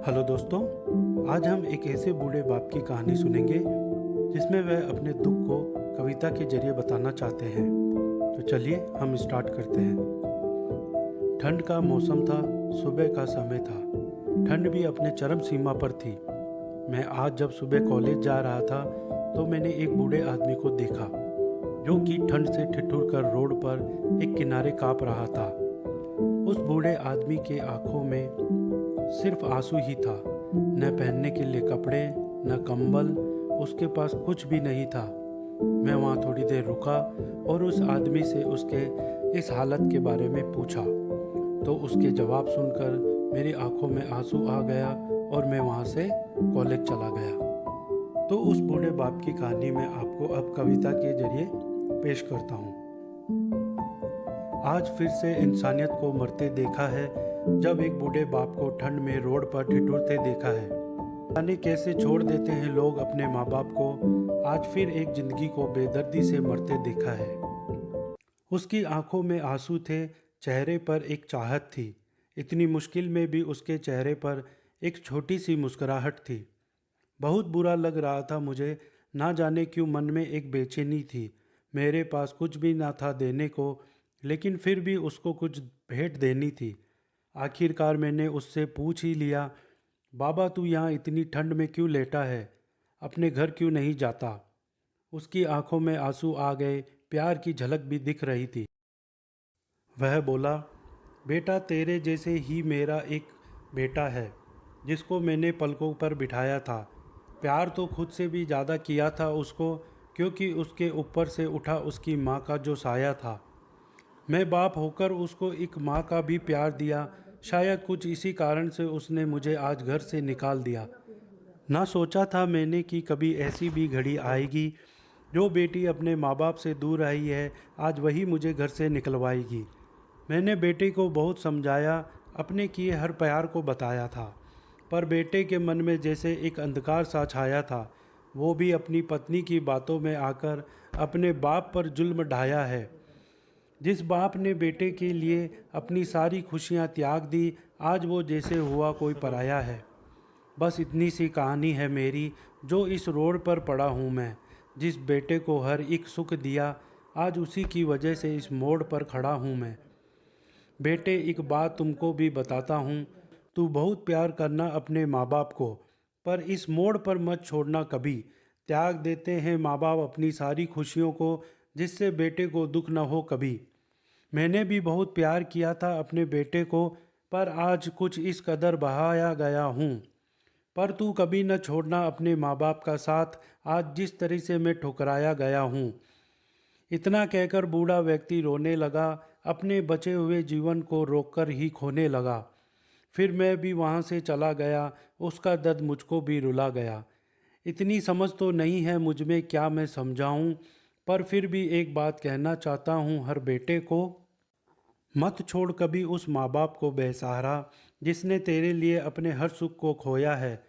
Hello दोस्तों, आज हम एक ऐसे बूढ़े बाप की कहानी सुनेंगे जिसमें वह अपने दुख को कविता के जरिए बताना चाहते हैं। तो चलिए हम स्टार्ट करते हैं। ठंड का मौसम था, सुबह का समय था। ठंड भी अपने चरम सीमा पर थी। मैं आज जब सुबह कॉलेज जा रहा था तो मैंने एक बूढ़े आदमी को देखा जो कि ठंड से ठिठुर कर रोड पर एक किनारे काँप रहा था। उस बूढ़े आदमी के आंखों में सिर्फ आंसू ही था। न पहनने के लिए कपड़े, न कंबल, उसके पास कुछ भी नहीं था। मैं वहाँ थोड़ी देर रुका और उस आदमी से उसके इस हालत के बारे में पूछा तो उसके जवाब सुनकर मेरी आंखों में आंसू आ गया और मैं वहाँ से कॉलेज चला गया। तो उस बूढ़े बाप की कहानी मैं आपको अब कविता के जरिए पेश करता हूँ। आज फिर से इंसानियत को मरते देखा है, जब एक बूढ़े बाप को ठंड में रोड पर ठिठुरते देखा है। जाने कैसे छोड़ देते हैं लोग अपने माँ बाप को। आज फिर एक जिंदगी को बेदर्दी से मरते देखा है। उसकी आंखों में आंसू थे, चेहरे पर एक चाहत थी। इतनी मुश्किल में भी उसके चेहरे पर एक छोटी सी मुस्कुराहट थी। बहुत बुरा लग रहा था मुझे, ना जाने क्यों मन में एक बेचैनी थी। मेरे पास कुछ भी ना था देने को, लेकिन फिर भी उसको कुछ भेंट देनी थी। आखिरकार मैंने उससे पूछ ही लिया, बाबा तू यहाँ इतनी ठंड में क्यों लेटा है, अपने घर क्यों नहीं जाता। उसकी आंखों में आंसू आ गए, प्यार की झलक भी दिख रही थी। वह बोला, बेटा तेरे जैसे ही मेरा एक बेटा है जिसको मैंने पलकों पर बिठाया था। प्यार तो खुद से भी ज़्यादा किया था उसको, क्योंकि उसके ऊपर से उठा उसकी माँ का जो साया था। मैं बाप होकर उसको एक माँ का भी प्यार दिया। शायद कुछ इसी कारण से उसने मुझे आज घर से निकाल दिया। ना सोचा था मैंने कि कभी ऐसी भी घड़ी आएगी, जो बेटी अपने माँ बाप से दूर आई है आज वही मुझे घर से निकलवाएगी। मैंने बेटे को बहुत समझाया, अपने किए हर प्यार को बताया था, पर बेटे के मन में जैसे एक अंधकार सा छाया था। वो भी अपनी पत्नी की बातों में आकर अपने बाप पर जुल्म ढाया है। जिस बाप ने बेटे के लिए अपनी सारी खुशियाँ त्याग दी, आज वो जैसे हुआ कोई पराया है। बस इतनी सी कहानी है मेरी, जो इस रोड पर पड़ा हूँ मैं। जिस बेटे को हर एक सुख दिया, आज उसी की वजह से इस मोड़ पर खड़ा हूँ मैं। बेटे एक बात तुमको भी बताता हूँ, तू बहुत प्यार करना अपने माँ बाप को, पर इस मोड़ पर मत छोड़ना कभी। त्याग देते हैं माँ बाप अपनी सारी खुशियों को, जिससे बेटे को दुख न हो कभी। मैंने भी बहुत प्यार किया था अपने बेटे को, पर आज कुछ इस कदर बहाया गया हूँ। पर तू कभी न छोड़ना अपने माँ बाप का साथ, आज जिस तरह से मैं ठुकराया गया हूँ। इतना कहकर बूढ़ा व्यक्ति रोने लगा, अपने बचे हुए जीवन को रोककर ही खोने लगा। फिर मैं भी वहाँ से चला गया, उसका दर्द मुझको भी रुला गया। इतनी समझ तो नहीं है मुझ में, क्या मैं समझाऊँ, पर फिर भी एक बात कहना चाहता हूँ हर बेटे को, मत छोड़ कभी उस माँ बाप को बेसहारा, जिसने तेरे लिए अपने हर सुख को खोया है।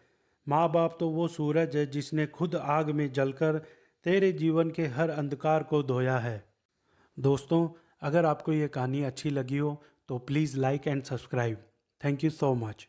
माँ बाप तो वो सूरज है जिसने खुद आग में जलकर तेरे जीवन के हर अंधकार को धोया है। दोस्तों, अगर आपको ये कहानी अच्छी लगी हो तो please like and subscribe. Thank you so much.